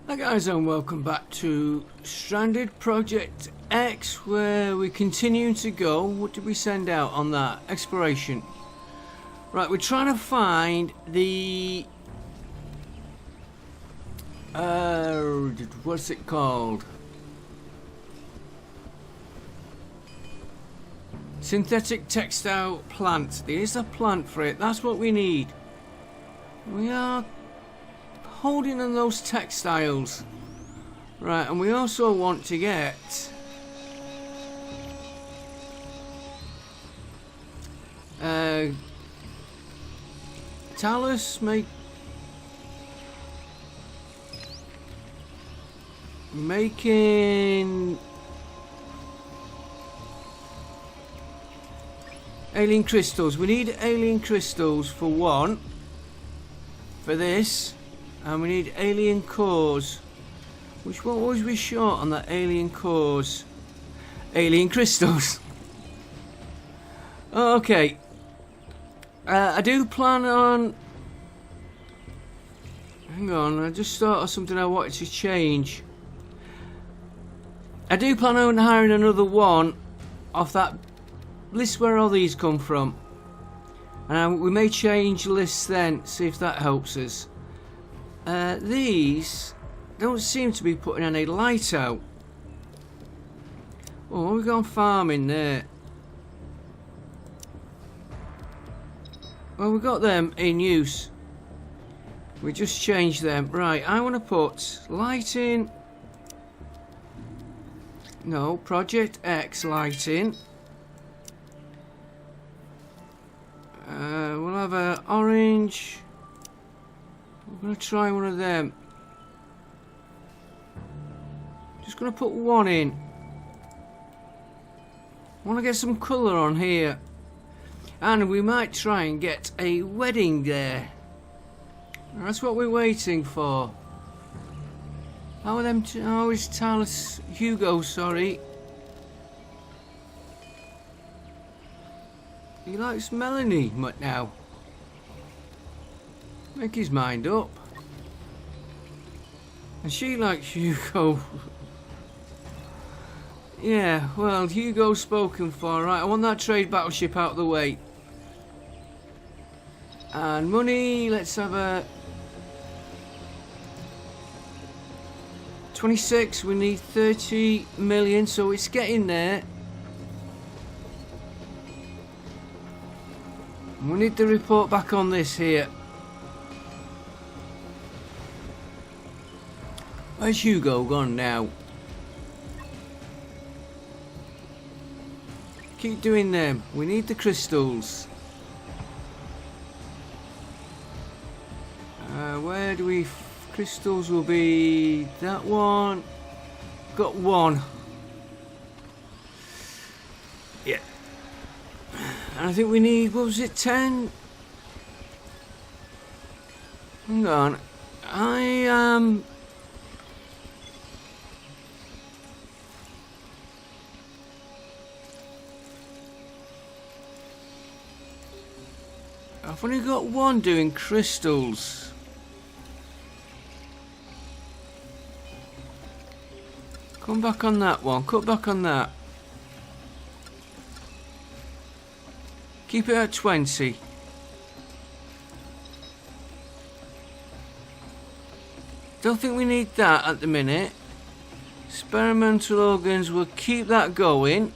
Hi guys, and welcome back to Stranded Project X, where we continue to go. What did we send out on that? Exploration. Right, we're trying to find the what's it called? Synthetic textile plant. There's a plant for it. That's what we need. We are holding on those textiles. Right, and we also want to get talus making alien crystals. We need alien crystals for one, for this, and we need alien cores. Which one was we short on that alien cores? Alien crystals. Okay. I do plan on... Hang on, I just thought of something I wanted to change. I do plan on hiring another one off that list where all these come from. And we may change lists then, see if that helps us. These don't seem to be putting any light out. Oh, we've gone farming there. Well, we got them in use. We just changed them. Right, I want to put lighting. No, Project X lighting. We'll have a orange. I'm going to try one of them. Just going to put one in. I want to get some colour on here. And we might try and get a wedding there. That's what we're waiting for. How are them? How is Talus Hugo? Sorry. He likes Melanie now. Make his mind up. And she likes Hugo. Yeah, well, Hugo's spoken for. Right, I want that trade battleship out of the way. And money, let's have a 26, we need 30 million, so it's getting there. We need the report back on this here. Where's Hugo gone now? Keep doing them. We need the crystals. Where do we... Crystals will be... that one. Got one. Yeah. And I think we need... what was it? 10? Hang on. I am... I've only got one doing crystals. Come back on that one. Cut back on that. Keep it at 20. Don't think we need that at the minute. Experimental organs, we'll keep that going.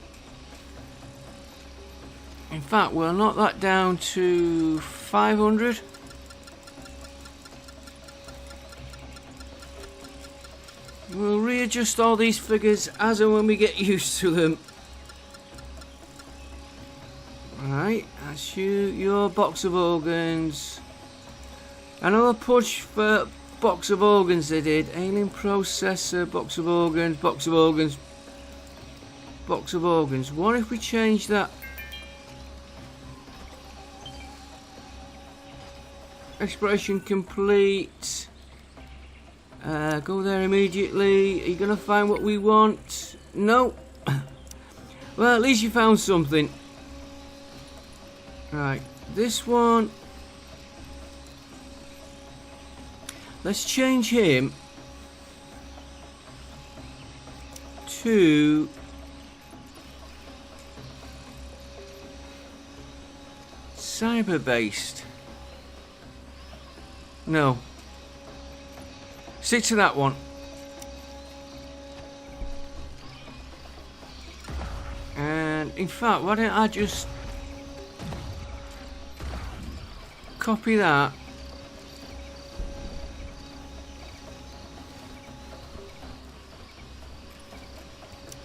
In fact, we'll knock that down to 500. We'll readjust all these figures as and when we get used to them. Right, that's your box of organs. Another push for box of organs they did. Alien processor, box of organs, box of organs, box of organs. What if we change that? Exploration complete. Go there immediately. Are you gonna find what we want? No. Well, at least you found something. Right, this one. Let's change him to cyber-based. No. Stick to that one. And in fact, why don't I just copy that.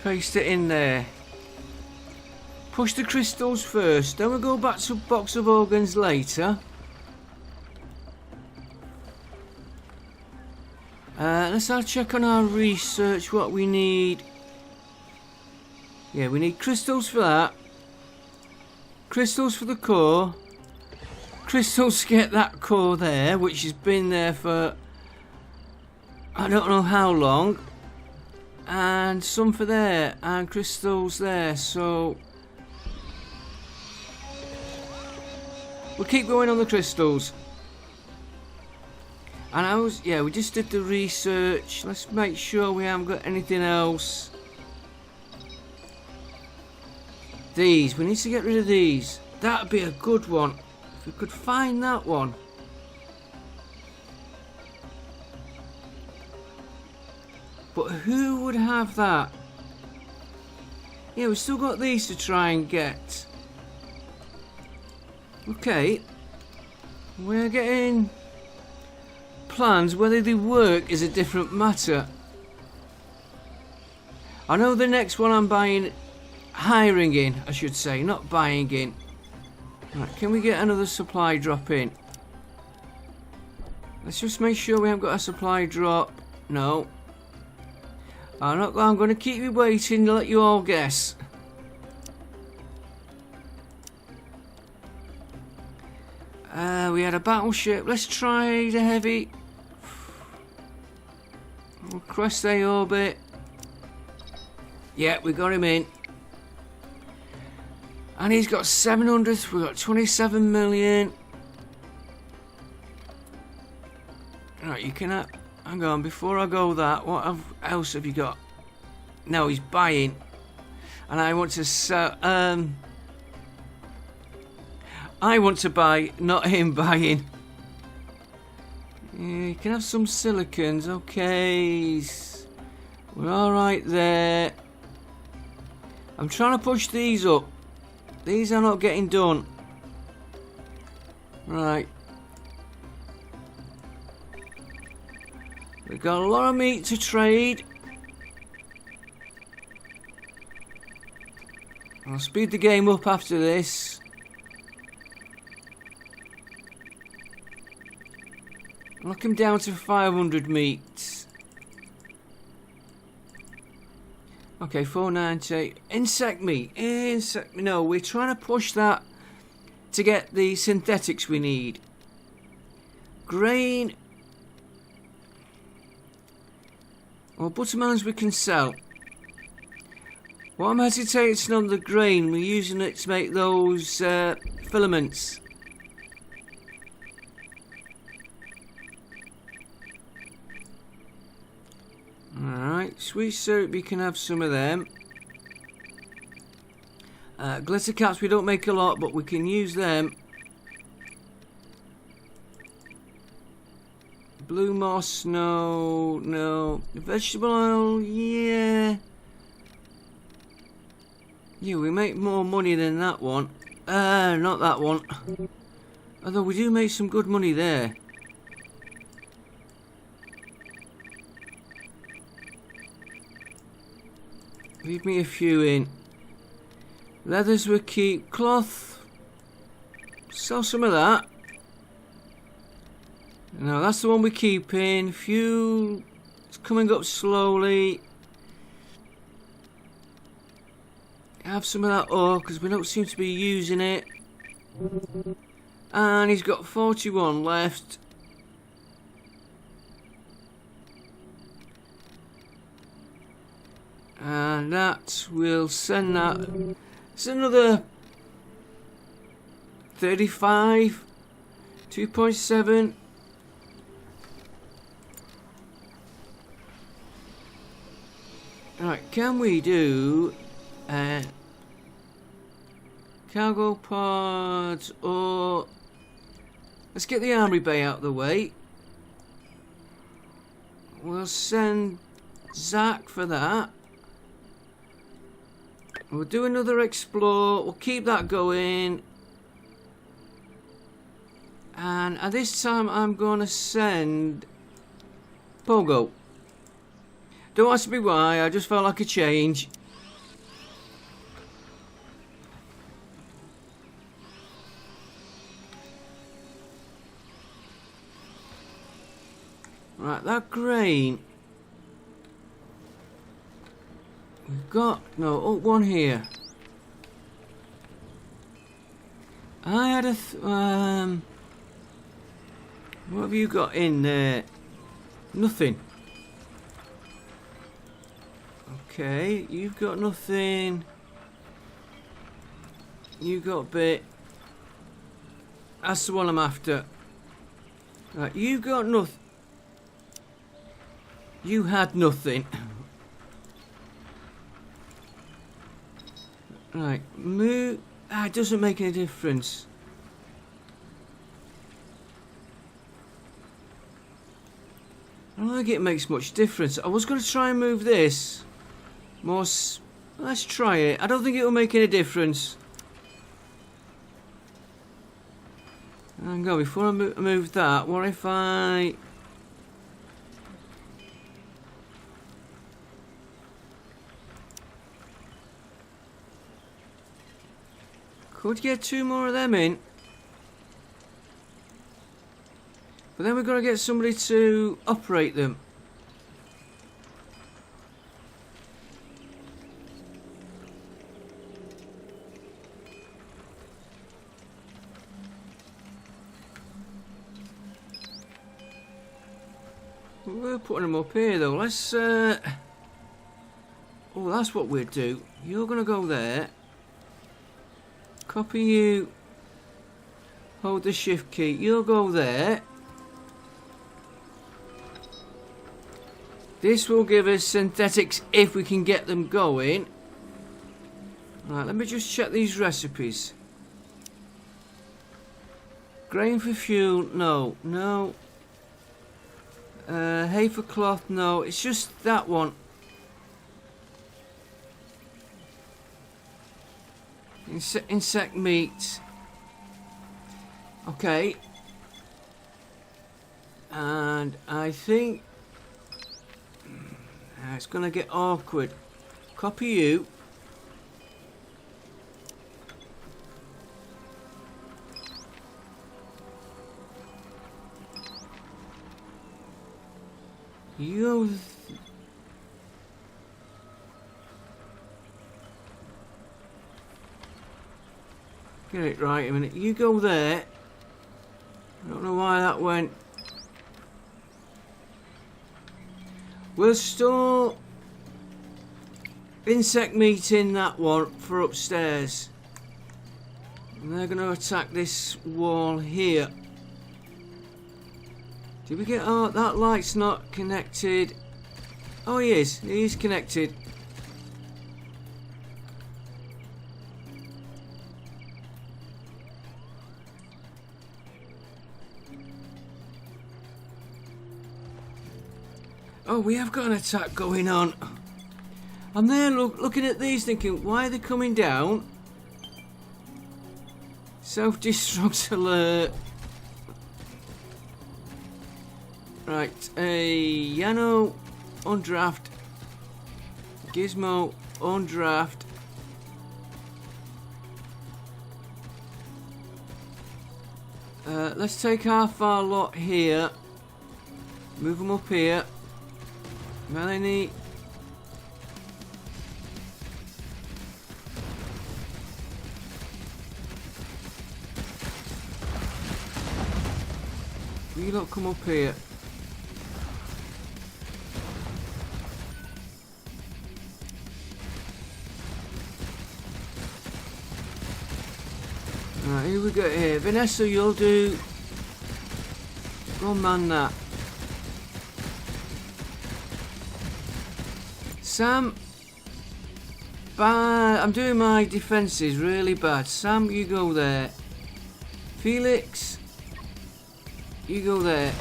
Paste it in there. Push the crystals first, then we'll go back to box of organs later. Let's have a check on our research what we need. Yeah, we need crystals for that. Crystals for the core. Crystals to get that core there, which has been there for I don't know how long. And some for there, and crystals there, so we'll keep going on the crystals. And yeah, we just did the research. Let's make sure we haven't got anything else. These, we need to get rid of these. That'd be a good one. If we could find that one. But who would have that? Yeah, we've still got these to try and get. Okay. We're getting plans. Whether they work is a different matter. I know the next one I'm buying, hiring in, I should say, not buying in. Right, can we get another supply drop in? Let's just make sure we haven't got a supply drop. No. I'm going to keep you waiting to let you all guess. We had a battleship. Let's try the heavy. We'll cross the orbit. Yeah, we got him in. And he's got 700. We've got 27 million. Right, you can... hang on, before I go that, what else have you got? No, he's buying. And I want to sell... I want to buy, not him buying. Yeah, you can have some silicons, okay. We're alright there. I'm trying to push these up. These are not getting done. Right. We've got a lot of meat to trade. I'll speed the game up after this. Knock him down to 500 meat. Okay, 490. Insect meat. No, we're trying to push that to get the synthetics we need. Grain. Well, buttermelons we can sell. What I'm hesitating on the grain, we're using it to make those filaments. Alright, sweet syrup, we can have some of them. Glitter caps, we don't make a lot, but we can use them. Blue moss, no, no. Vegetable oil, yeah. Yeah, we make more money than that one. Not that one. Although we do make some good money there. Leave me a few in. Leathers we keep. Cloth. Sell some of that. No, that's the one we keep in. Fuel. It's coming up slowly. Have some of that ore because we don't seem to be using it. And he's got 41 left. And that will send that. It's another 35. 2.7. Right, can we do cargo pods, or let's get the armory bay out of the way. We'll send Zach for that. We'll do another explore. We'll keep that going. And at this time I'm going to send Pogo. Don't ask me why, I just felt like a change. Right, that grain. We've got one here. I had a what have you got in there? Nothing. Okay, you've got nothing. You got a bit. That's the one I'm after. Right, you got nothing. You had nothing. Right, move. It doesn't make any difference. I don't think it makes much difference. I was going to try and move this. Let's try it. I don't think it will make any difference. Hang on, before I move that, what if I... Could get 2 more of them in. But then we've got to get somebody to operate them. We're putting them up here though. Let's oh, that's what we'd do. You're gonna go there. Copy you. Hold the shift key. You'll go there. This will give us synthetics if we can get them going. Right, let me just check these recipes. Grain for fuel, no. No. Hay for cloth, no. It's just that one. Insect meat. Okay. And I think it's gonna get awkward. Copy you. You. Get it right a minute. You go there. I don't know why that went. We'll store insect meat in that one for upstairs. And they're going to attack this wall here. Did we get... Oh, that light's not connected. Oh, he is. He is connected. Oh, we have got an attack going on. I'm there looking at these thinking, why are they coming down? Self-destruct alert. Right, Yano on draft. Gizmo on draft. Let's take half our lot here. Move them up here. Melanie. You lot come up here. Right, here we go here. Vanessa, you'll do... Go man that. Sam. Bad. I'm doing my defences really bad. Sam, you go there. Felix, you go there.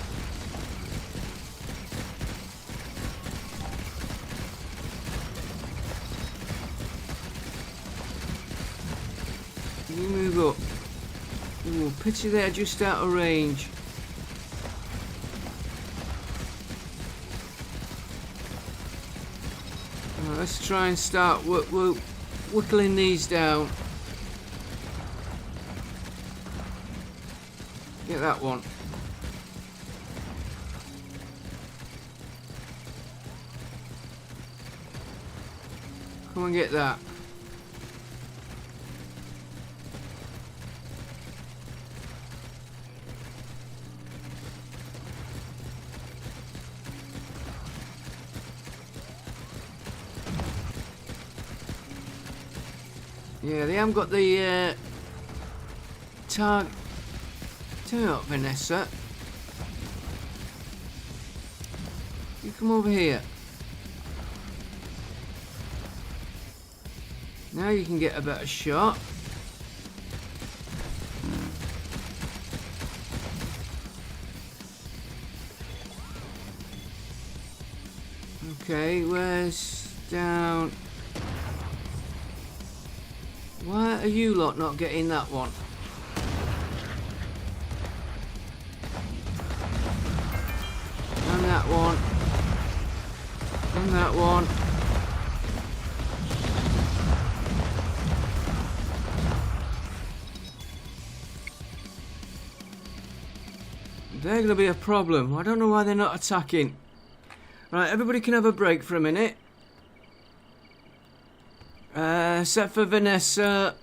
You move up. Ooh, pity they're just out of range. Right, let's try and start whittling these down. Get that one. Come and get that. Yeah, they haven't got the target. Tell me what, Vanessa. You come over here. Now you can get a better shot. Okay, where's down? Why are you lot not getting that one? And that one. And that one. They're going to be a problem. I don't know why they're not attacking. Right, everybody can have a break for a minute. Except for Vanessa.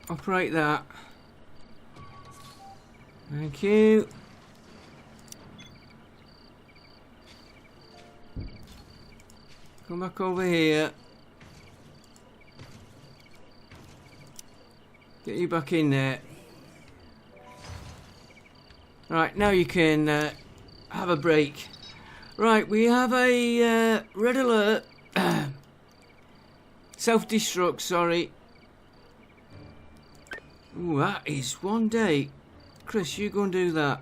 Operate that. Thank you. Come back over here. Get you back in there. Right, now you can have a break. Right, we have a red alert. Self-destruct, sorry. Ooh, that is one day. Chris, you go and do that.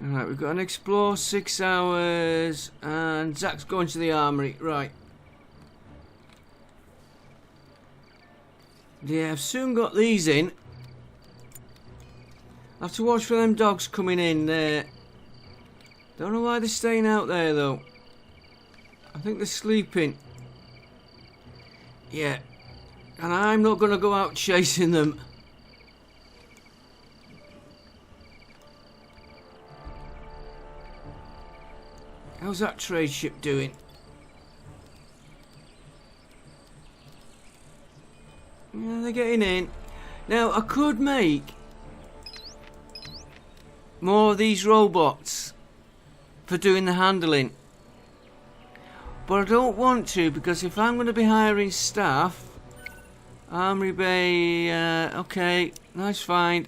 Alright, we've got an explore, 6 hours, and Zach's going to the armory. Right. Yeah, I've soon got these in. I have to watch for them dogs coming in there. Don't know why they're staying out there though. I think they're sleeping. Yeah. And I'm not going to go out chasing them. How's that trade ship doing? Yeah, they're getting in. Now, I could make more of these robots for doing the handling. But I don't want to, because if I'm going to be hiring staff... Armory Bay, okay, nice find.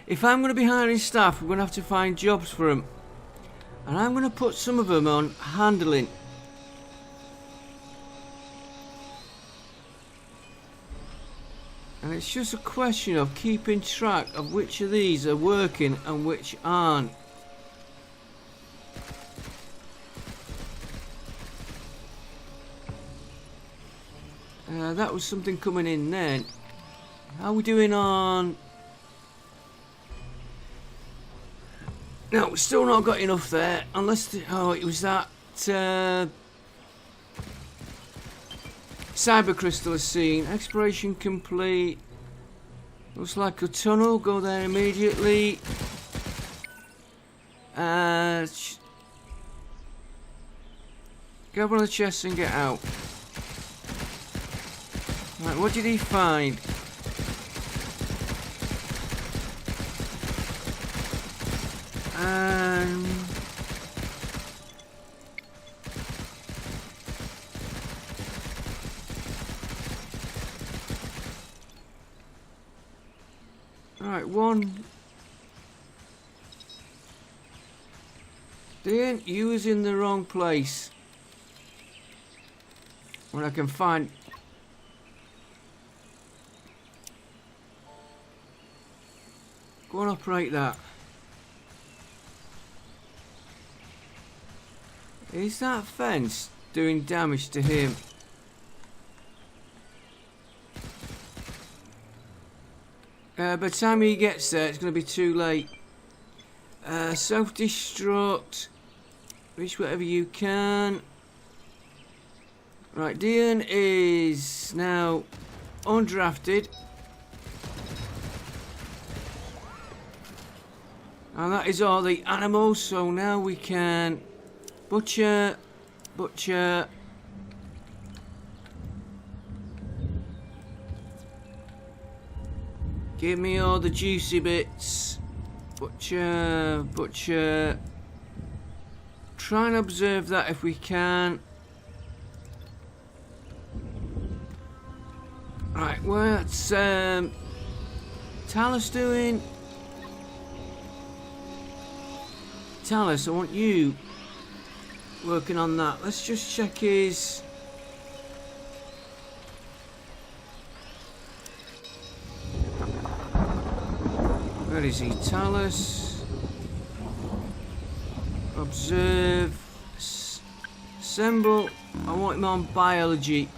If I'm going to be hiring staff, we're going to have to find jobs for them. And I'm going to put some of them on handling. And it's just a question of keeping track of which of these are working and which aren't. That was something coming in then. How are we doing on... No, we've still not got enough there. Unless... Oh, it was that... Cyber crystal is seen. Exploration complete. Looks like a tunnel. Go there immediately. Grab one of the chests and get out. Right, what did he find? Right, one. Dean, you was in the wrong place. When I can find... Go and operate that. Is that fence doing damage to him? By the time he gets there, it's going to be too late. Self-destruct. Reach whatever you can. Right, Dian is now undrafted. And that is all the animals, so now we can butcher. Give me all the juicy bits. Butcher. Try and observe that if we can. Right, what's Talus doing? Talus, I want you working on that. Let's just check his... Where is he? Talus. Observe. Assemble. I want him on biology.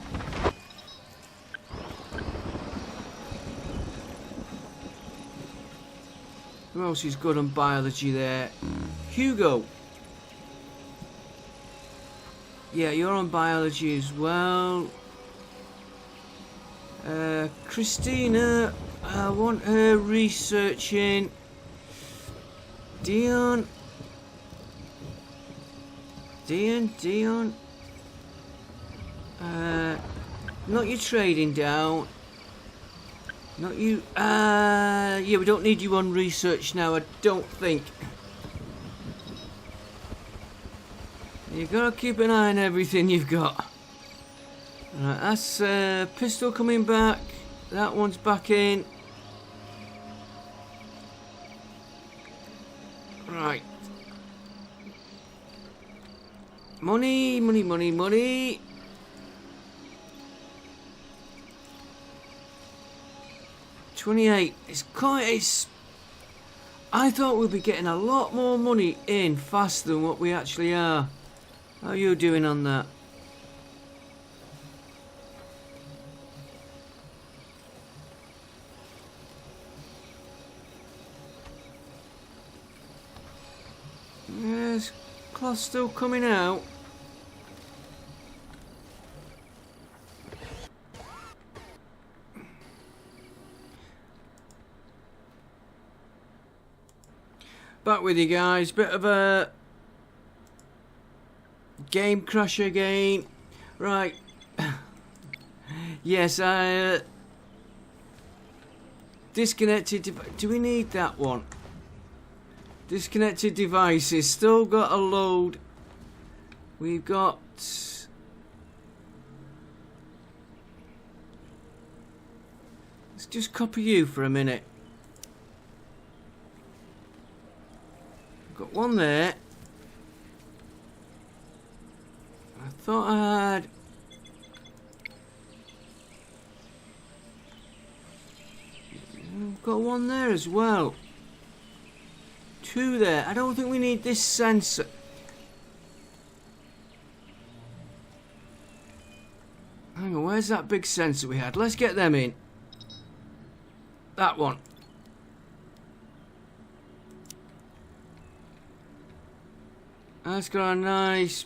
Who else is good on biology there? Hugo. Yeah, you're on biology as well. Christina, I want her researching. Dion. Not you trading down. Not you. Yeah, we don't need you on research now, I don't think. You gotta keep an eye on everything you've got. Right, that's pistol coming back. That one's back in. Right. Money. 28. It's. I thought we'd be getting a lot more money in faster than what we actually are. How are you doing on that? Yes, cloth still coming out. Back with you guys, bit of a game crash again. Right. Yes, I disconnected. Do we need that one? Disconnected devices. Still got a load. We've got. Let's just copy you for a minute. Got one there. I thought I had. Got one there as well. Two there. I don't think we need this sensor. Hang on, where's that big sensor we had? Let's get them in. That one. That's got a nice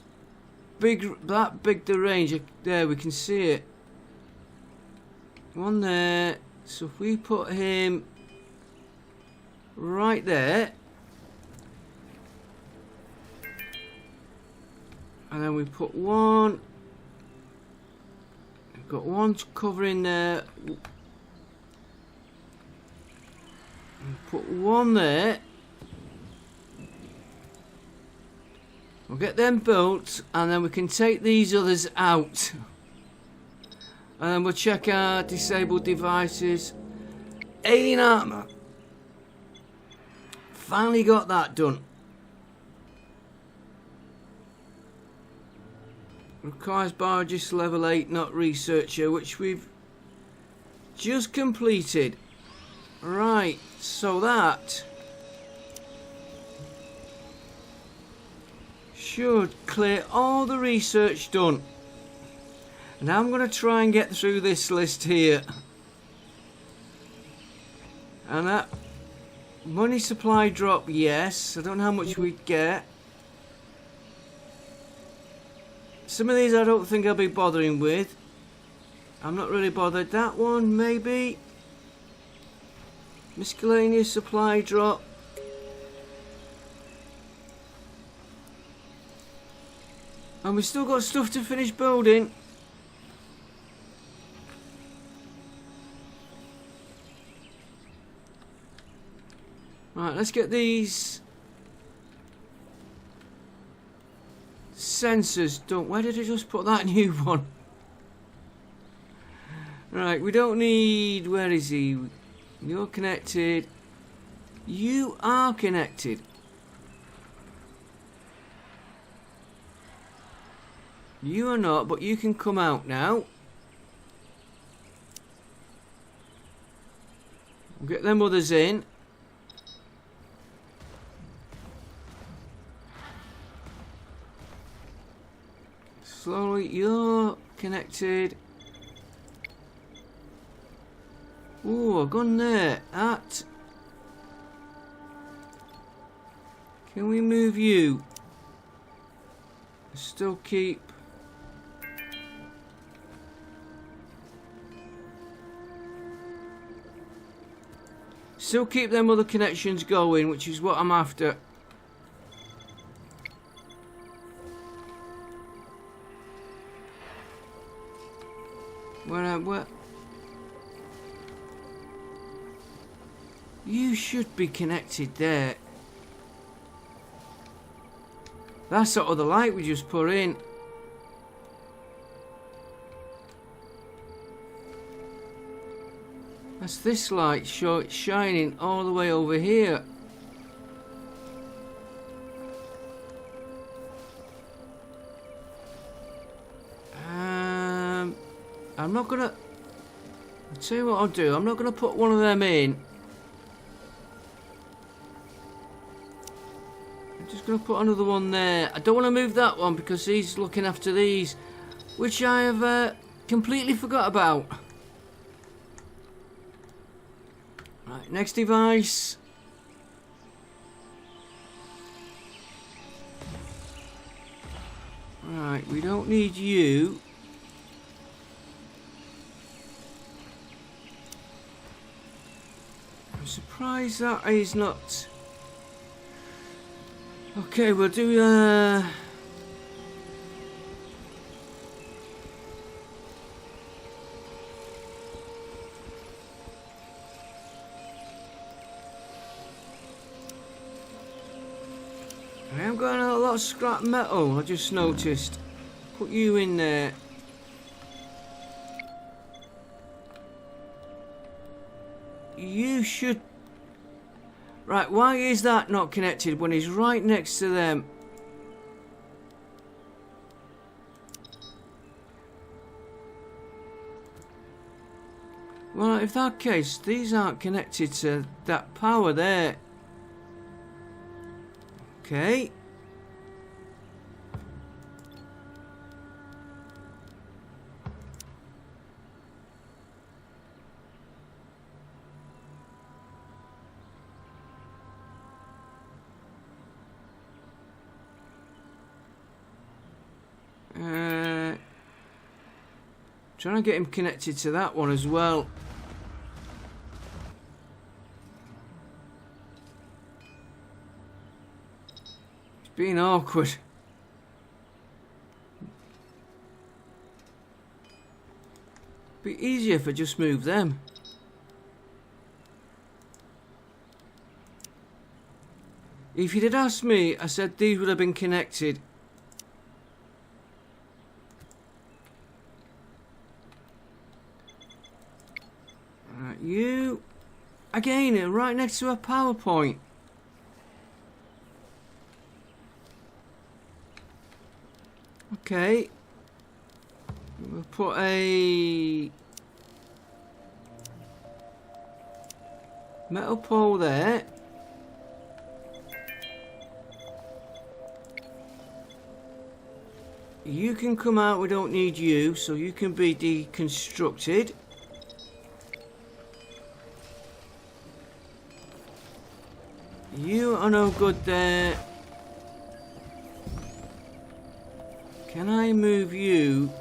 big the range. There, we can see it. One there. So if we put him right there, and then we put one. We've got one covering there. And put one there. We'll get them built, and then we can take these others out. And then we'll check our disabled devices. Alien armor. Finally got that done. Requires biologist level 8, not researcher, which we've just completed. Right, so that should clear all the research done. Now I'm going to try and get through this list here. And that money supply drop, yes. I don't know how much we'd get. Some of these I don't think I'll be bothering with. I'm not really bothered. That one, maybe. Miscellaneous supply drop. And we've still got stuff to finish building. Right, let's get these sensors done. Where did I just put that new one? Right, we don't need... Where is he? You're connected. You are connected. You are not, but you can come out now. We'll get them others in. Slowly, you're connected. Ooh, I've gone there. At. Can we move you? Still keep. Still keep them other connections going, which is what I'm after. Where? You should be connected there. That's sort of the light we just put in. That's this light shining all the way over here. I'm not gonna... I'll tell you what I'll do. I'm not gonna put one of them in. I'm just gonna put another one there. I don't want to move that one because he's looking after these, which I have completely forgot about. Right, next device. Right, we don't need you. I'm surprised that is not... Okay, we'll do I am going a lot of scrap metal, I just noticed. Put you in there. You should... Right, why is that not connected when he's right next to them? Well, if that case, these aren't connected to that power there. Okay. Trying to get him connected to that one as well. It's being awkward. Be easier if I just move them. If you did ask me, I said these would have been connected. Right, you again right next to a PowerPoint. Okay. We'll put a metal pole there. You can come out, we don't need you, so you can be deconstructed. You are no good there. Can I move you?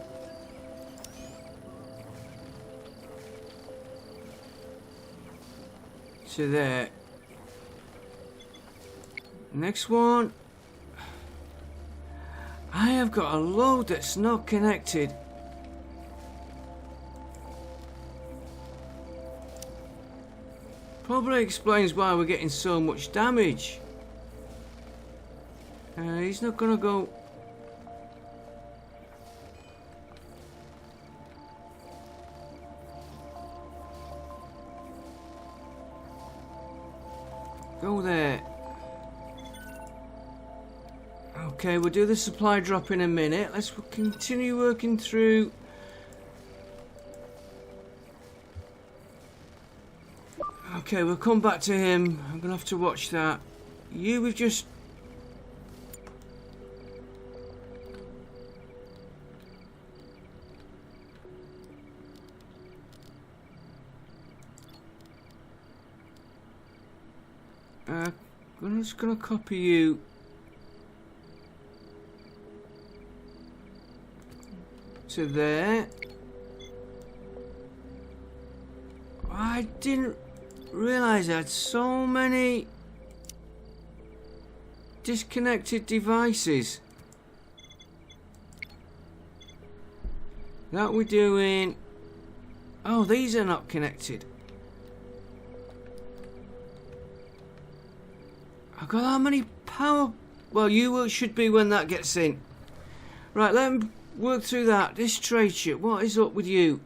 To there. Next one. I have got a load that's not connected. Probably explains why we're getting so much damage. He's not gonna go. Go there. Okay, we'll do the supply drop in a minute. Let's continue working through. Okay, we'll come back to him. I'm gonna have to watch that. We've just. I'm just gonna copy you. To there. I didn't realise I had so many disconnected devices. That we're doing. Oh, these are not connected. I've got how many power? Well, you should be when that gets in. Right, let me work through that. This trade ship, what is up with you?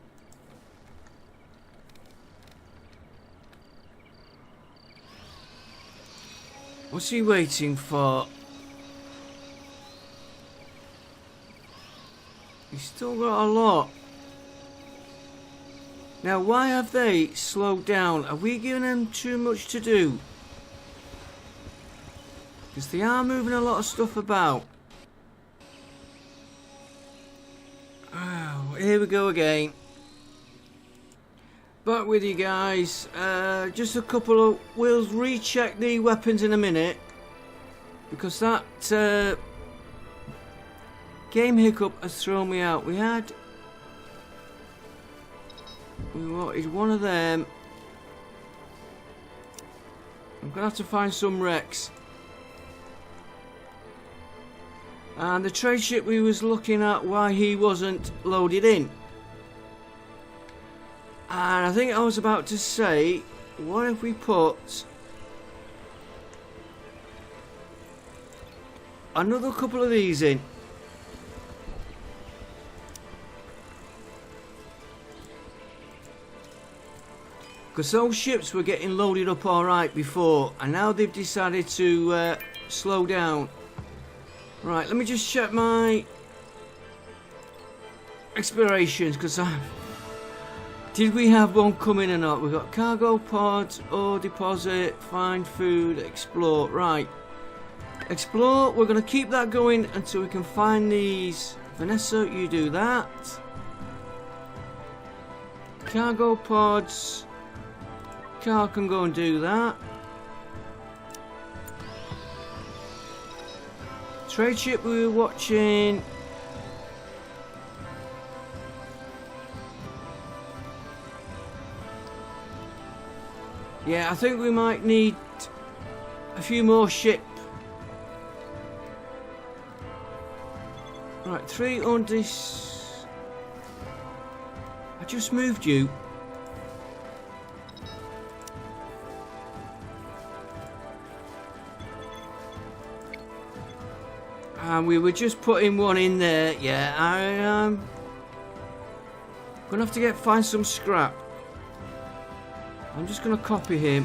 What's he waiting for? He's still got a lot. Now, why have they slowed down? Are we giving them too much to do? Because they are moving a lot of stuff about. Oh, here we go again. Back with you guys. Just a couple of. We'll recheck the weapons in a minute. Because that game hiccup has thrown me out. We wanted one of them. I'm gonna have to find some wrecks. And the trade ship we was looking at, why he wasn't loaded in. And I think I was about to say, what if we put another couple of these in? Because those ships were getting loaded up alright before, and now they've decided to slow down. Right, let me just check my explorations, because did we have one coming or not? We've got cargo pods, ore deposit, find food, explore. Right, explore, we're going to keep that going until we can find these. Vanessa, you do that. Cargo pods, Carl can go and do that. Trade ship we were watching. Yeah, I think we might need a few more ship. Right, 3 on this. I just moved you. And we were just putting one in there. Yeah, I'm gonna have to find some scrap. I'm just gonna copy him.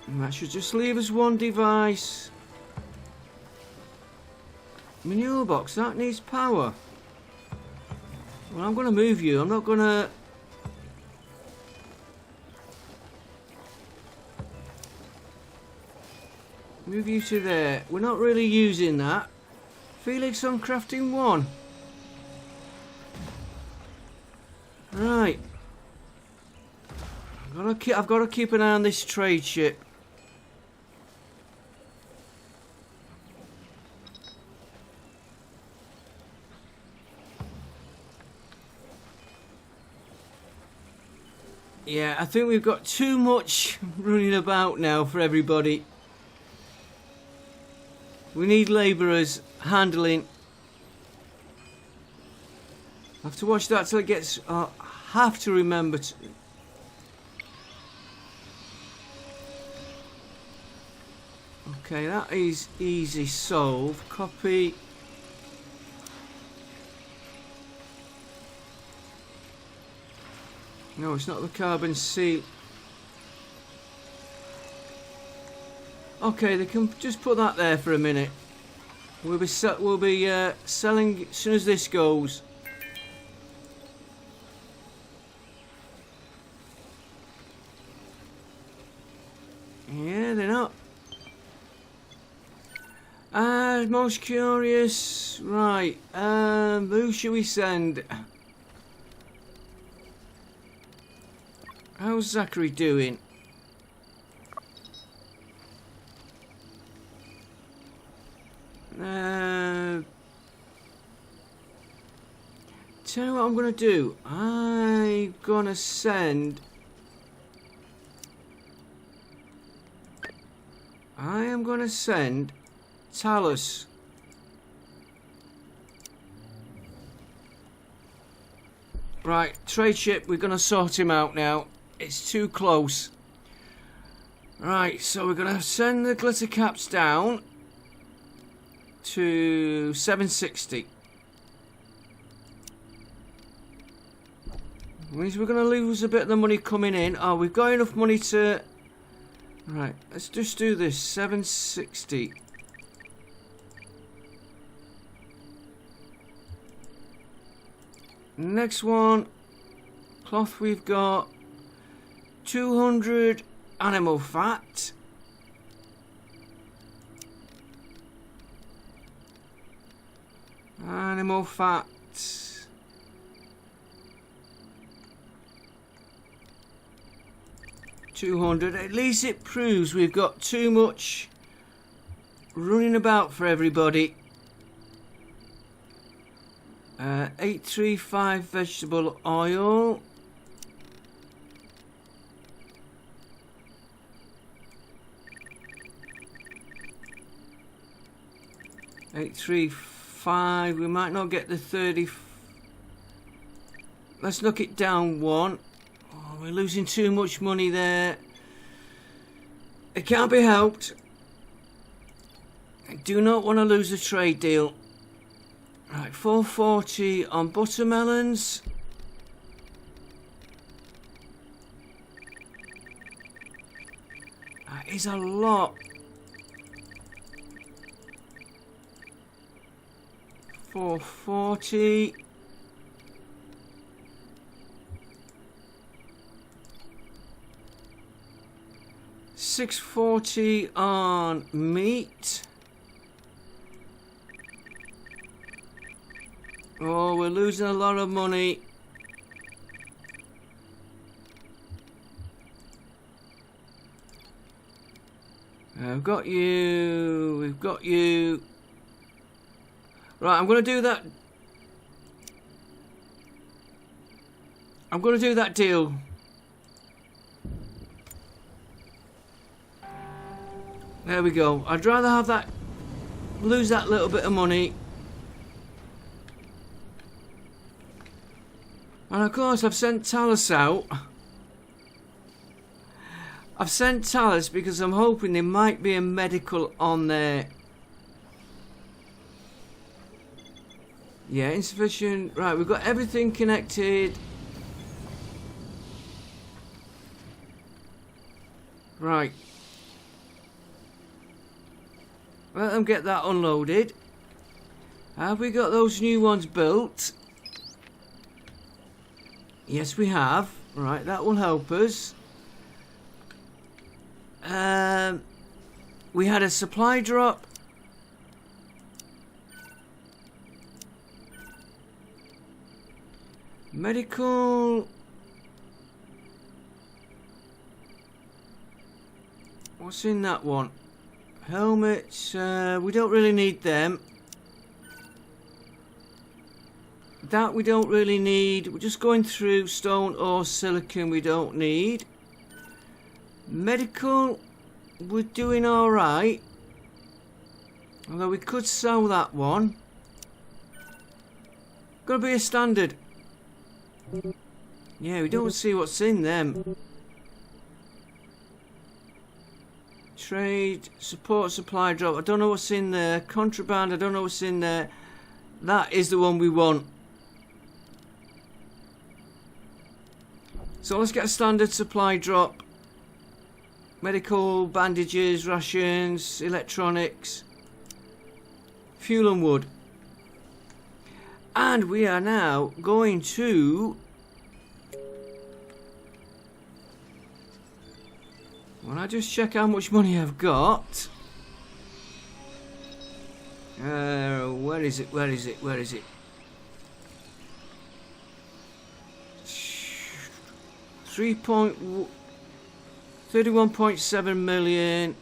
And that should just leave us one device. Manure box, that needs power. Well, I'm going to move you. I'm not going to... Move you to there. We're not really using that. Felix on crafting 1. Right. I've got to keep an eye on this trade ship. Yeah, I think we've got too much running about now for everybody. We need labourers handling. I have to watch that till it gets... have to remember to... Okay, that is easy solved. Copy. No, it's not the carbon seal. Okay, they can just put that there for a minute. We'll be selling as soon as this goes. Yeah, they're not. Most curious. Right. Who should we send? How's Zachary doing? Tell you what I'm gonna do. I'm gonna send. I am gonna send Talus. Right, trade ship. We're gonna sort him out now. It's too close. Right, so we're gonna send the glitter caps down to 760. Means we're going to lose a bit of the money coming in. Oh, we've got enough money to... Right, let's just do this. 760. Next one. Cloth we've got 200 animal fat. Animal fat. 200. At least it proves we've got too much running about for everybody. 835 vegetable oil. $835. We might not get the 30. Let's knock it down one. Oh, we're losing too much money there. It can't be helped. I do not want to lose a trade deal. Right, 440 on buttermelons. That is a lot. 440. $640 on meat. Oh, we're losing a lot of money. I've got you. We've got you. Right, I'm going to do that. I'm going to do that deal. There we go. I'd rather have that, lose that little bit of money. And of course I've sent Talus out. I've sent Talus because I'm hoping there might be a medical on there. Yeah, insufficient. Right, we've got everything connected. Right. Let them get that unloaded. Have we got those new ones built? Yes, we have. Right, that will help us. We had a supply drop. Medical. What's in that one? Helmets. We don't really need them. That we don't really need. We're just going through stone or silicon we don't need. Medical, we're doing alright. Although we could sell that one. Gotta be a standard. Yeah, we don't see what's in them. Trade, support, supply drop. I don't know what's in there. Contraband, I don't know what's in there. That is the one we want. So let's get a standard supply drop. Medical, bandages, rations, electronics, fuel and wood. And we are now going to... When I just check how much money I've got... where is it? Where is it? Where is it? 31.7 million.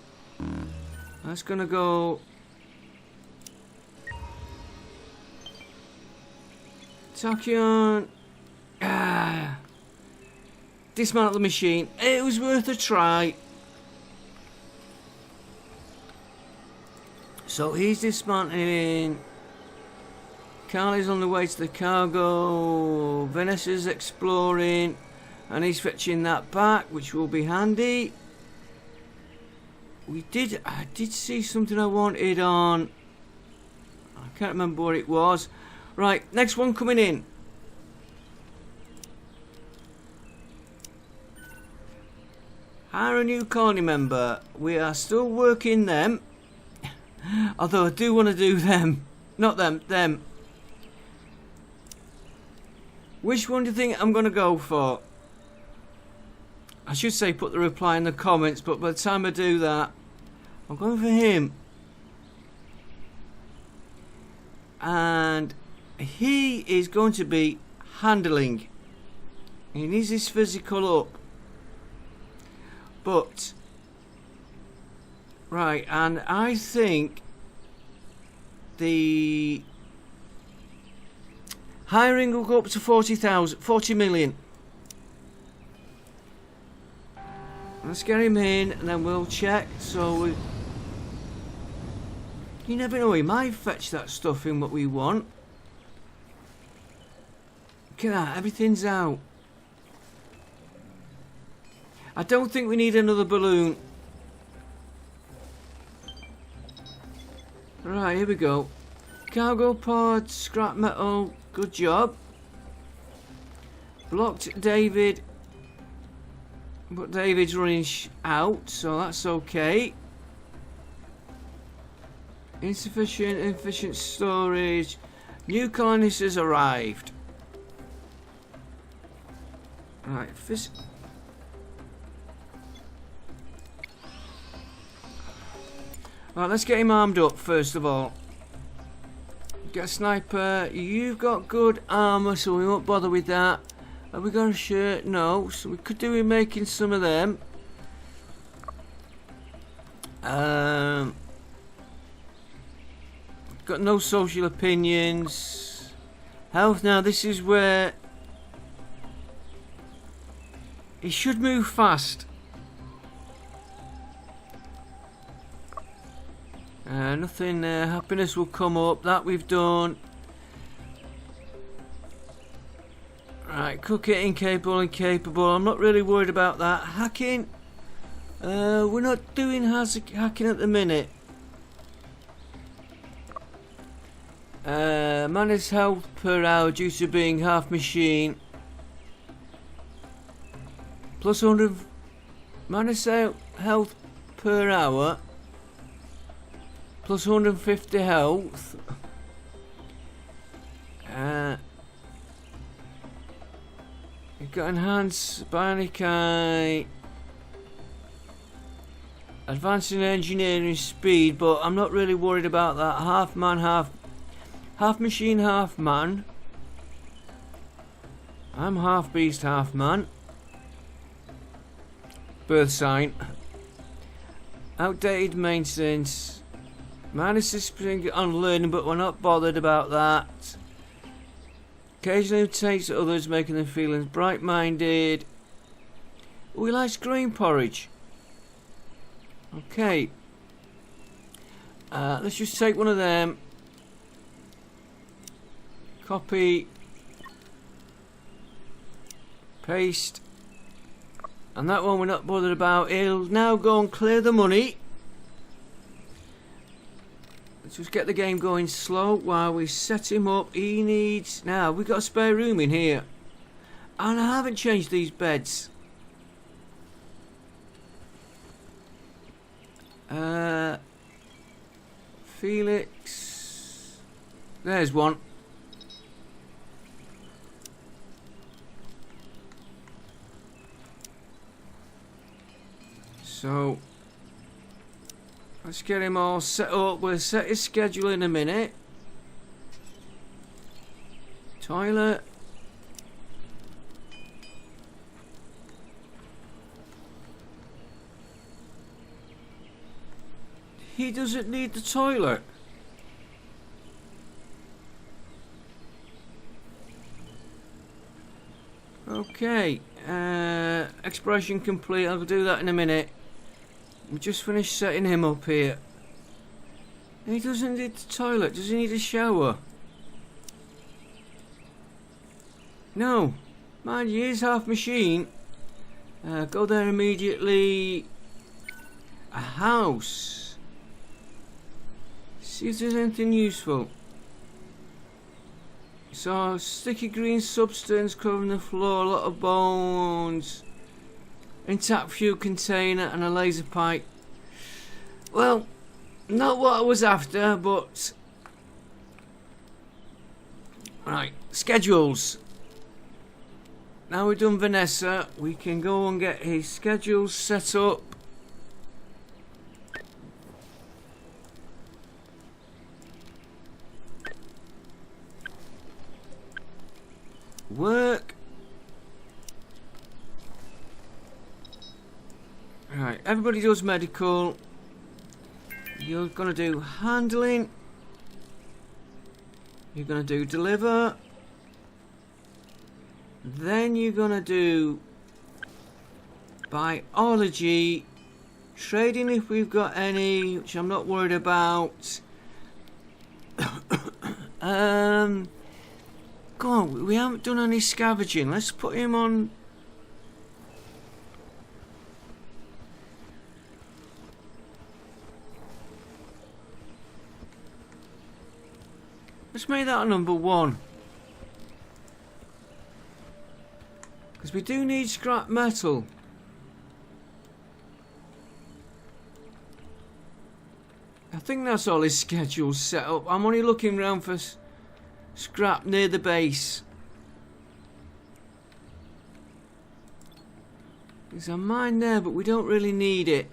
That's gonna go. Tachyon. Dismantle the machine. It was worth a try. So he's dismantling. Carly's on the way to the cargo. Vanessa's exploring. And he's fetching that back, which will be handy. I did see something I wanted on. I can't remember what it was. Right, next one coming in. Hire a new colony member. We are still working them. Although I do want to do them. Not them, them. Which one do you think I'm going to go for? I should say put the reply in the comments, but by the time I do that, I'm going for him. And he is going to be handling. He needs his physical up. But, right, and I think the hiring will go up to 40 million. Let's get him in and then we'll check. So you never know, he might fetch that stuff in what we want. Look at that, everything's out. I don't think we need another balloon. Right, here we go. Cargo pods, scrap metal, good job. Blocked David. But David's running out, so that's okay. Inefficient storage. New colonists has arrived. Right, right, let's get him armed up first of all. Get a sniper. You've got good armour, so we won't bother with that. Have we got a shirt? No. So we could do with making some of them. Got no social opinions. Health. Now this is where he should move fast. Nothing. Happiness will come up. That we've done. Right, cook it, incapable. I'm not really worried about that. Hacking. We're not doing hacking at the minute. Man's health per hour due to being half machine. Plus 100. Man's health per hour. Plus 150 health. You've got enhanced bionic eye, advancing engineering speed, but I'm not really worried about that. Half man, half machine, half man. I'm half beast, half man. Birth sign. Outdated maintenance. -6% on learning, but we're not bothered about that. Occasionally takes others, making them feel bright-minded. We like green porridge. Okay. Let's just take one of them. Copy. Paste. And that one we're not bothered about. He'll now go and clear the money. Let's just get the game going slow while we set him up. He needs... Now, we've got a spare room in here. And I haven't changed these beds. Felix... There's one. So... Let's get him all set up. We'll set his schedule in a minute. Toilet. He doesn't need the toilet. Okay. Exploration complete. I'll do that in a minute. We just finished setting him up here. He doesn't need the toilet. Does he need a shower? No. Mind you, he's half machine. Go there immediately. A house. See if there's anything useful. So, sticky green substance covering the floor, a lot of bones. Intact fuel container and a laser pipe. Well, not what I was after, but... Right, schedules. Now we've done Vanessa, we can go and get his schedule set up. Work. Right, everybody does medical. You're gonna do handling. You're gonna do deliver. Then you're gonna do biology. Trading if we've got any, which I'm not worried about. Go on, we haven't done any scavenging. Let's put him on. Let's make that number 1. Because we do need scrap metal. I think that's all his schedule's set up. I'm only looking around for scrap near the base. There's a mine there, but we don't really need it.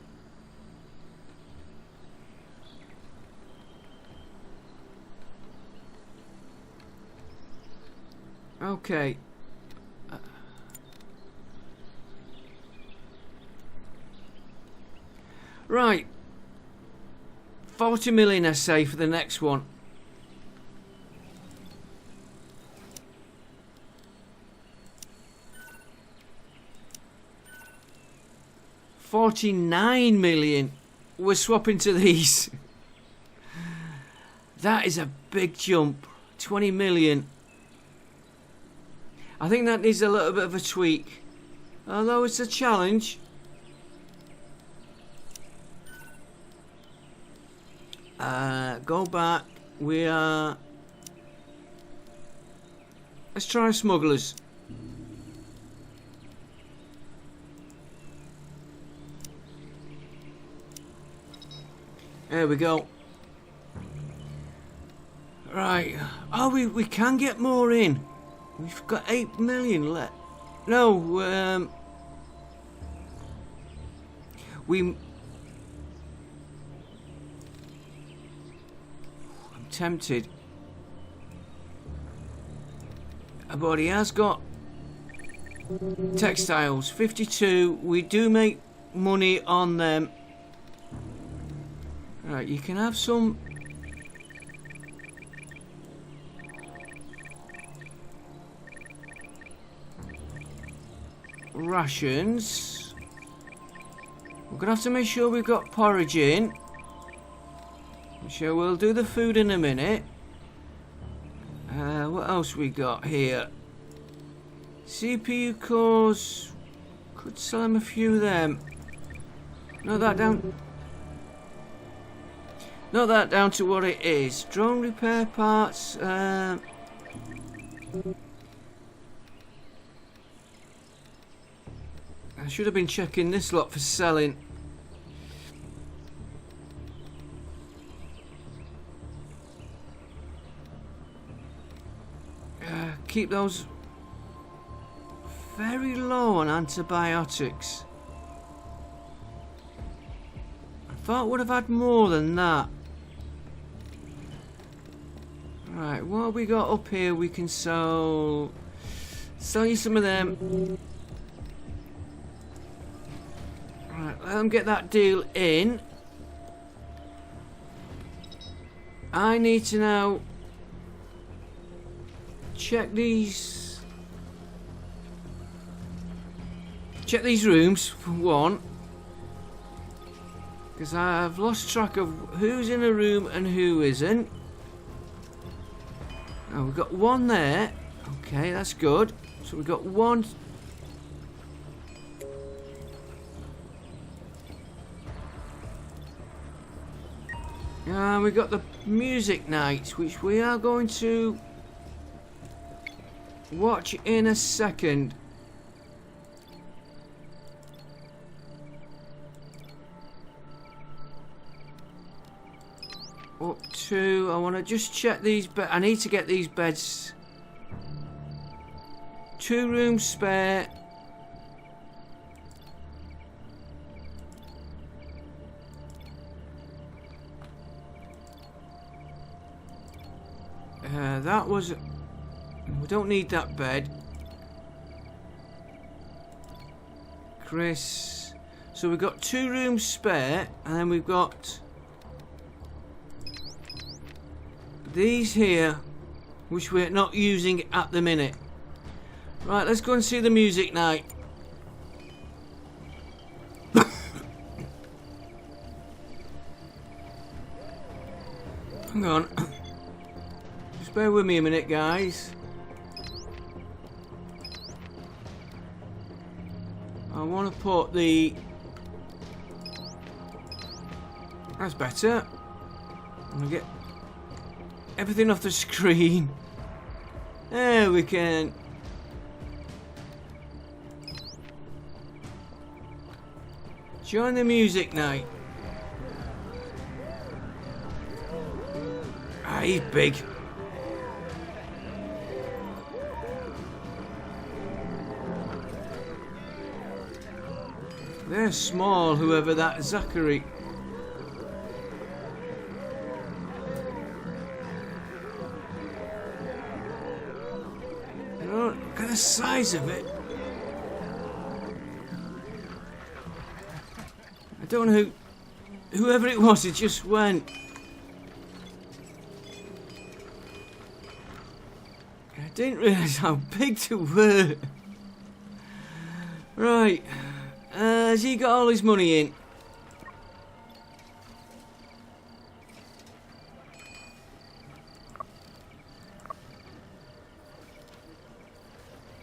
Okay. Right. 40 million, I say, for the next one. $49 million. We're swapping to these. That is a big jump. 20 million. I think that needs a little bit of a tweak. Although it's a challenge. Go back. We are... Let's try smugglers. There we go. Right. Oh, we can get more in. We've got 8 million left. No, I'm tempted. But he has got textiles, 52. We do make money on them. Right, you can have some. Rations. We're gonna have to make sure we've got porridge in. I'm sure we'll do the food in a minute. What else we got here? CPU cores. Could sell them a few of them. Not that down to what it is. Drone repair parts. I should have been checking this lot for selling. Keep those very low on antibiotics. I thought would have had more than that. Right, what have we got up here? We can sell you some of them. Right, let them get that deal in. I need to now check these rooms for one, because I've lost track of who's in a room and who isn't. Oh, we've got one there. Okay, that's good. So we've got one. And we've got the music night, which we are going to watch in a second. Up to, I want to just check these beds. I need to get these beds. 2 rooms spare. That was. We don't need that bed. Chris. So we've got 2 rooms spare, and then we've got these here, which we're not using at the minute. Right, let's go and see the music night. Hang on. Just bear with me a minute, guys. I want to put the... That's better. I'm going to get everything off the screen. There we can. Join the music night. Ah, he's big. They're small, whoever that Zachary. Look at the size of it. I don't know whoever it was, it just went. I didn't realise how big they were. Right. Has he got all his money in?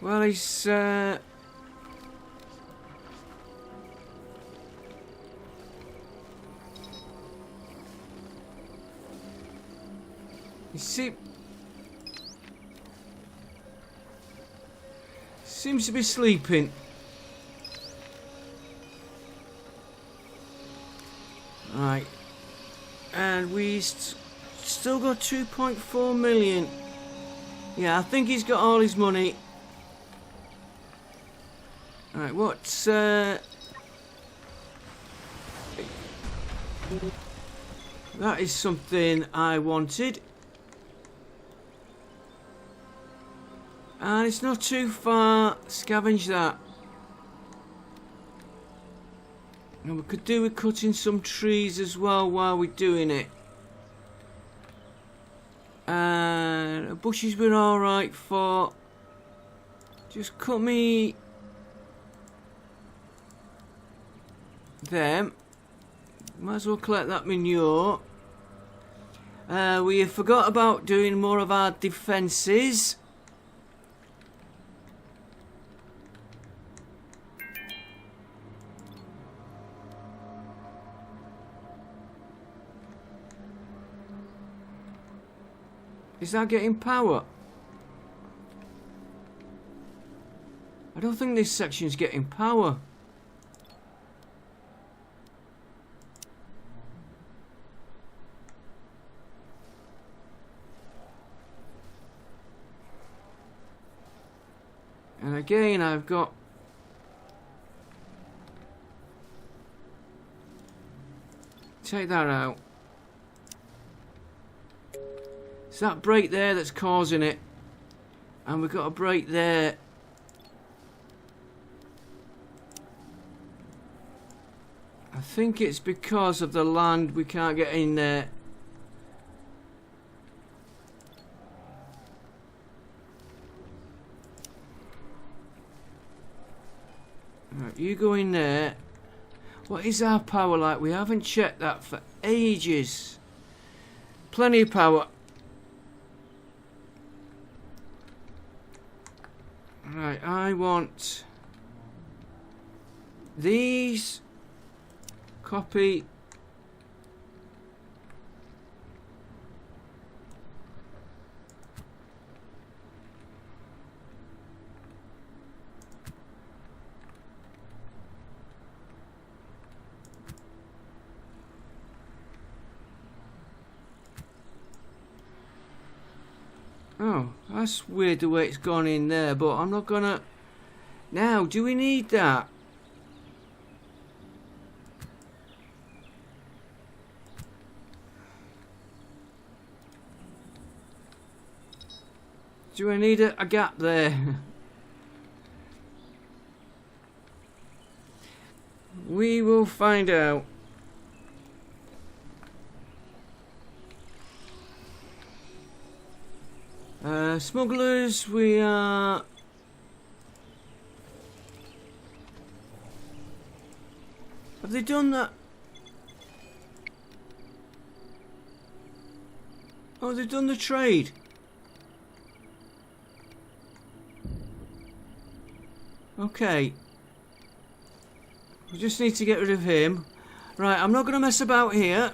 Well, he's seems to be sleeping. Right, and we still got 2.4 million. Yeah, I think he's got all his money. Alright, what's... That is something I wanted. And it's not too far. Scavenge that. And we could do with cutting some trees as well while we're doing it. And bushes were alright for. Just cut me them. Might as well collect that manure. We forgot about doing more of our defences. Is that getting power? I don't think this section's getting power. And again, I've got... Take that out. It's that break there that's causing it. And we've got a break there. I think it's because of the land we can't get in there. Right, you go in there. What is our power like? We haven't checked that for ages. Plenty of power. Right, I want these. Copy. Oh, that's weird the way it's gone in there, but I'm not gonna... Now, do we need that? Do I need a gap there? We will find out. Smugglers, we are... Have they done that? Oh, they've done the trade. Okay. We just need to get rid of him. Right, I'm not going to mess about here.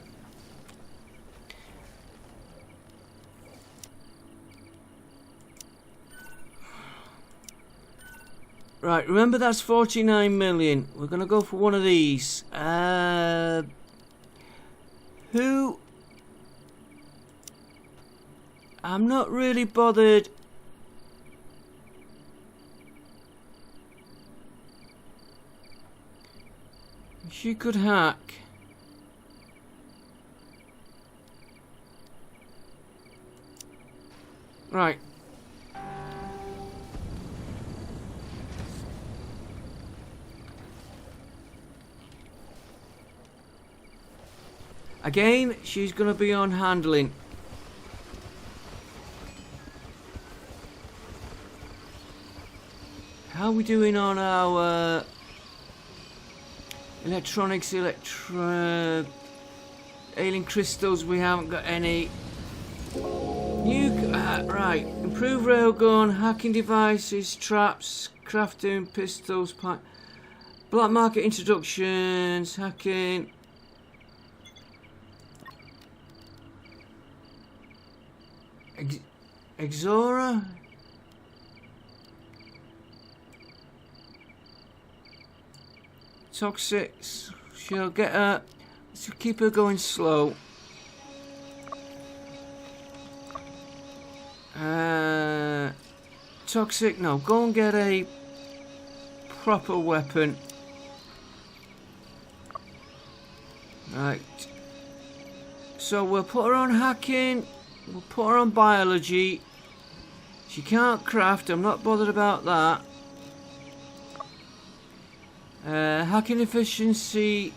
Right, remember that's 49 million. We're going to go for one of these. Who? I'm not really bothered. She could hack. Right. Again, she's going to be on handling. How are we doing on our electronics, alien crystals? We haven't got any. Right. Improve railgun, hacking devices, traps, crafting, pistols, black market introductions, hacking. Exora? Toxics. She'll get her. Let's keep her going slow. Toxic, no. Go and get a proper weapon. Right. So we'll put her on hacking. We'll put her on biology. She can't craft. I'm not bothered about that. Hacking efficiency.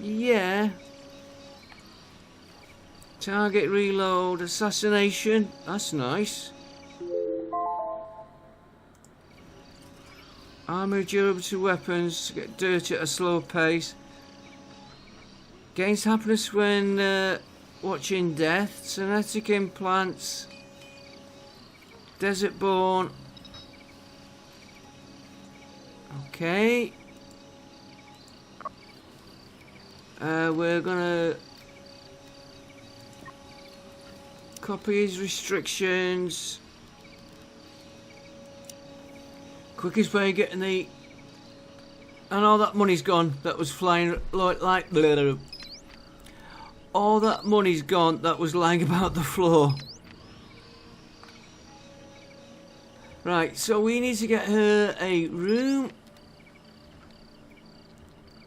Yeah. Target reload. Assassination. That's nice. Armor durable to weapons. Get dirty at a slow pace. Gains happiness when watching death. Genetic implants. Desert born. Okay. We're gonna copy his restrictions. Quickest way of getting the... And all that money's gone. That was flying like... Blah, blah. All that money's gone that was lying about the floor. Right, so we need to get her a room.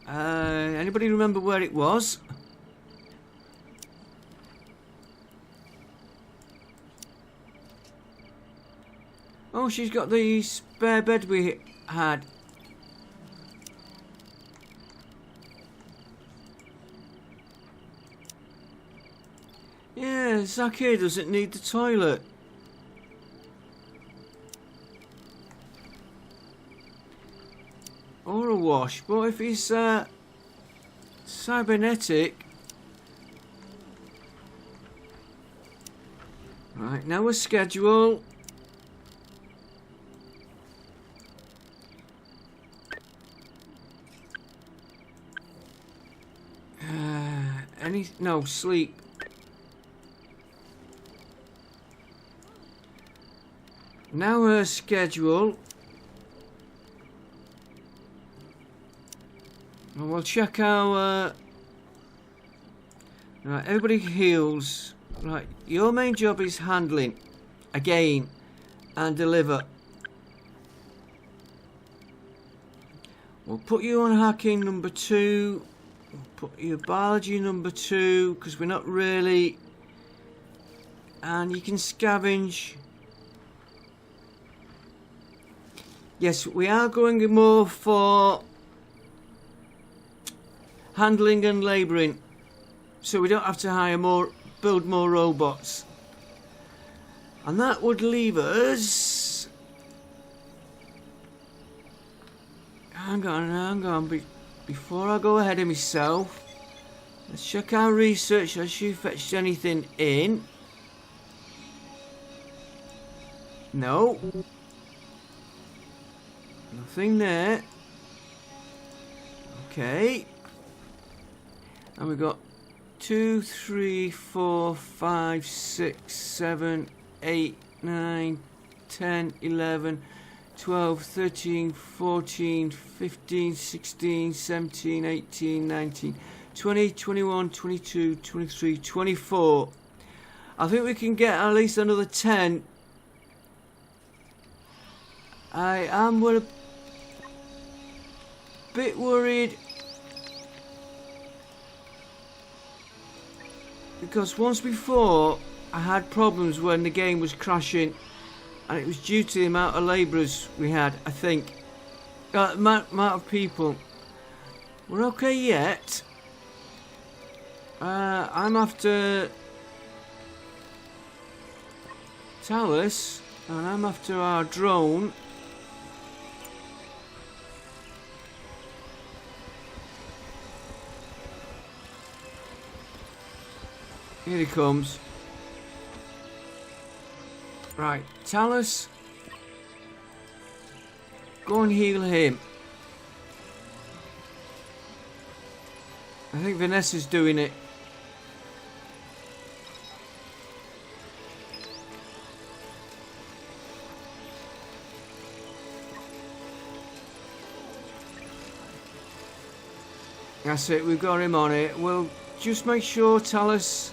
Anybody remember where it was? Oh, she's got the spare bed we had. Yeah, Zach here doesn't need the toilet. Or a wash, but if he's cybernetic. Right, now we're schedule. No, sleep. Now her schedule. And we'll check our... Right, everybody heals. Right, your main job is handling. Again. And deliver. We'll put you on hacking number 2. We'll put your biology number 2. Because we're not really... And you can scavenge. Yes, we are going more for... handling and labouring, so we don't have to hire more, build more robots. And that would leave us... Hang on. Before I go ahead of myself, let's check our research. Has she fetched anything in? No. Nothing there. Okay. And we've got 2, 3, 4, 5, 6, 7, 8, 9, 10, 11, 12, 13, 14, 15, 16, 17, 18, 19, 20, 21, 22, 23, 24. I think we can get at least another 10. I am a bit worried. Because once before, I had problems when the game was crashing, and it was due to the amount of labourers we had, I think. Amount of people. We're okay yet. I'm after Talus, and I'm after our drone. Here he comes. Right, Talus. Go and heal him. I think Vanessa's doing it. That's it, we've got him on it. We'll just make sure Talus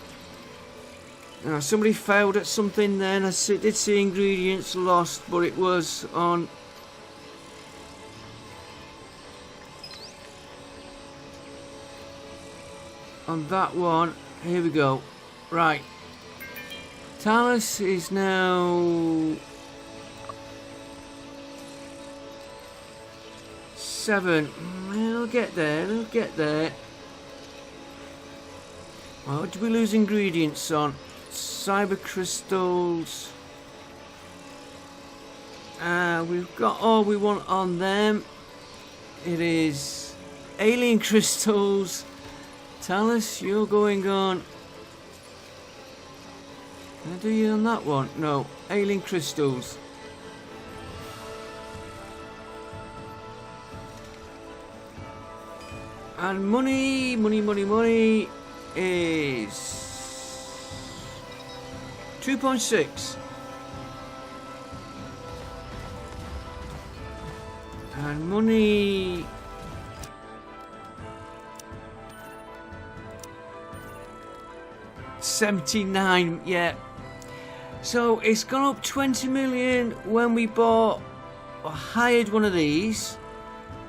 Now, somebody failed at something then. Did see ingredients lost, but it was on that one. Here we go. Right. Talus is now 7. They'll get there. They'll get there. What did we lose ingredients on? Cyber crystals. We've got all we want on them. It is alien crystals. Talus, you're going on. Can I do you on that one? No. Alien crystals. And money is 2.6. And money 79, yeah. So it's gone up 20 million when we bought or hired one of these.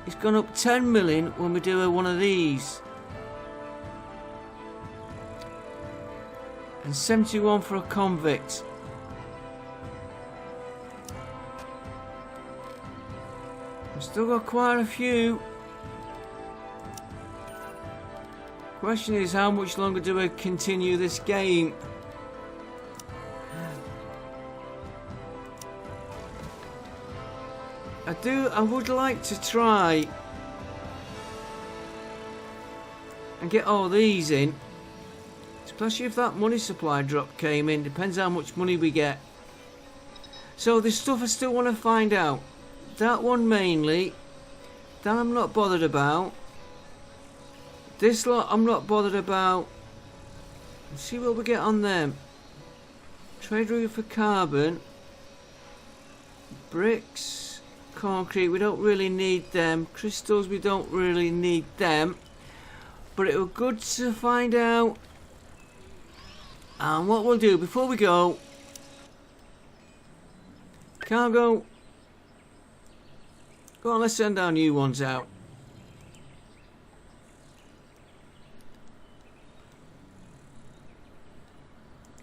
It's gone up 10 million when we do one of these. And 71 for a convict. I've still got quite a few. Question is, how much longer do I continue this game? I would like to try and get all these in, especially if that money supply drop came in. Depends how much money we get. So there's stuff I still want to find out. That one mainly, that I'm not bothered about. This lot I'm not bothered about. Let's see what we get on them. Trade route for carbon. Bricks. Concrete, we don't really need them. Crystals, we don't really need them. But it was good to find out. And what we'll do before we go. Cargo. Go on, let's send our new ones out.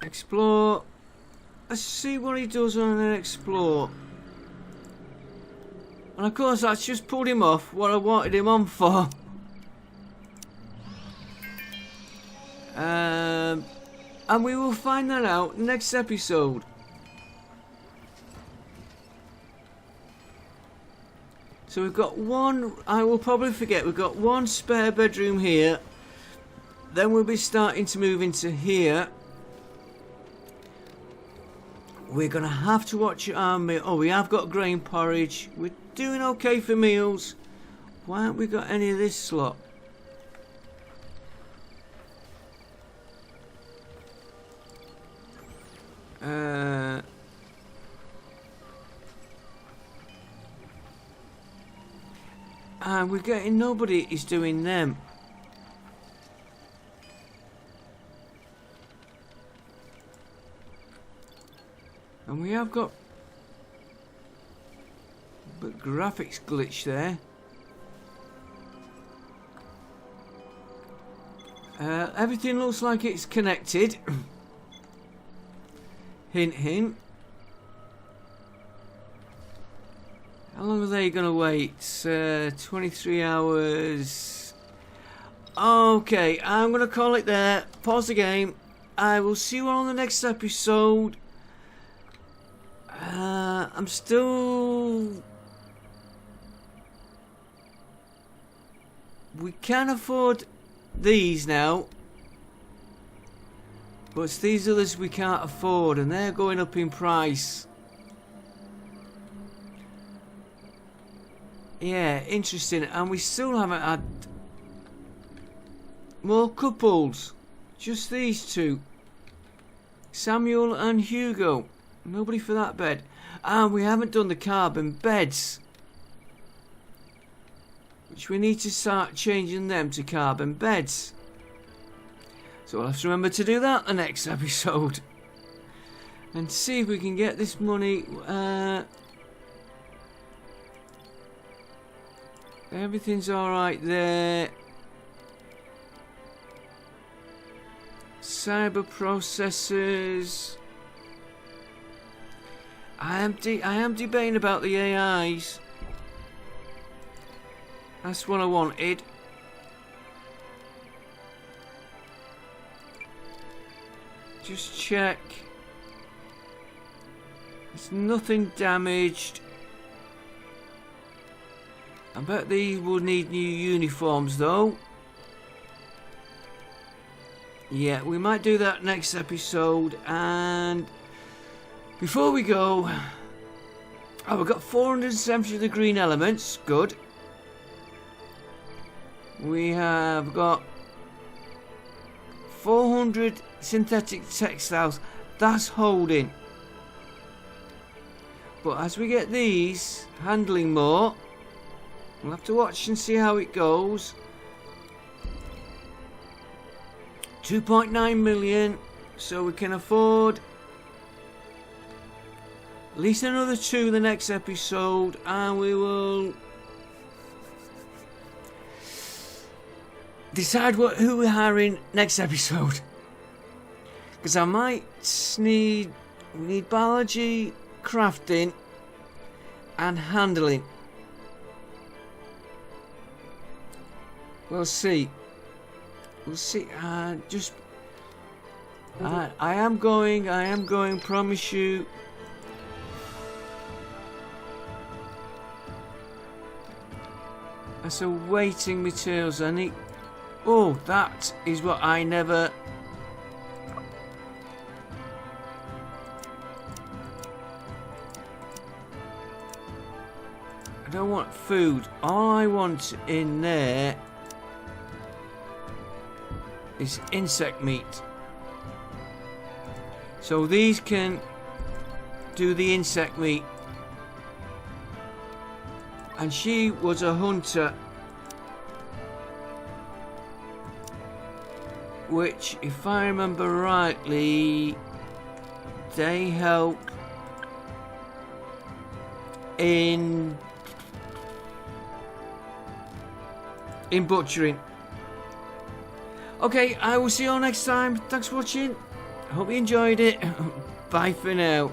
Explore. Let's see what he does on an explore. And of course that's just pulled him off what I wanted him on for. And we will find that out next episode. So we've got one, I will probably forget, we've got one spare bedroom here. Then we'll be starting to move into here. We're going to have to watch our meal. Oh, we have got grain porridge. We're doing okay for meals. Why haven't we got any of this slot? And we're getting, nobody is doing them. And we have got but graphics glitch there. Everything looks like it's connected. Hint, hint. How long are they going to wait? 23 hours. Okay, I'm going to call it there. Pause the game. I will see you on the next episode. I'm still... We can afford these now. But it's these others we can't afford, and they're going up in price. Yeah, interesting. And we still haven't had more couples. Just these two. Samuel and Hugo. Nobody for that bed. And we haven't done the carbon beds. Which we need to start changing them to carbon beds. So I'll have to remember to do that the next episode. and see if we can get this money. Everything's alright there. Cyber processors. I am debating about the AIs. That's what I wanted. Just check. There's nothing damaged. I bet these will need new uniforms though. Yeah, we might do that next episode. And before we go, oh, we've got 470 of the green elements. Good. We have got 400 synthetic textiles. That's holding. But as we get these handling more, we'll have to watch and see how it goes. 2.9 million, so we can afford at least another 2 the next episode, and we will decide who we're hiring next episode. Because I might need biology, crafting, and handling. We'll see. We'll see. I am going. Promise you. That's awaiting materials. I need. Oh, that is what I never. I don't want food. All I want in there is insect meat. So these can do the insect meat. And she was a hunter, which, if I remember rightly, they help in butchering. Okay, I will see you all next time. Thanks for watching. I hope you enjoyed it. Bye for now.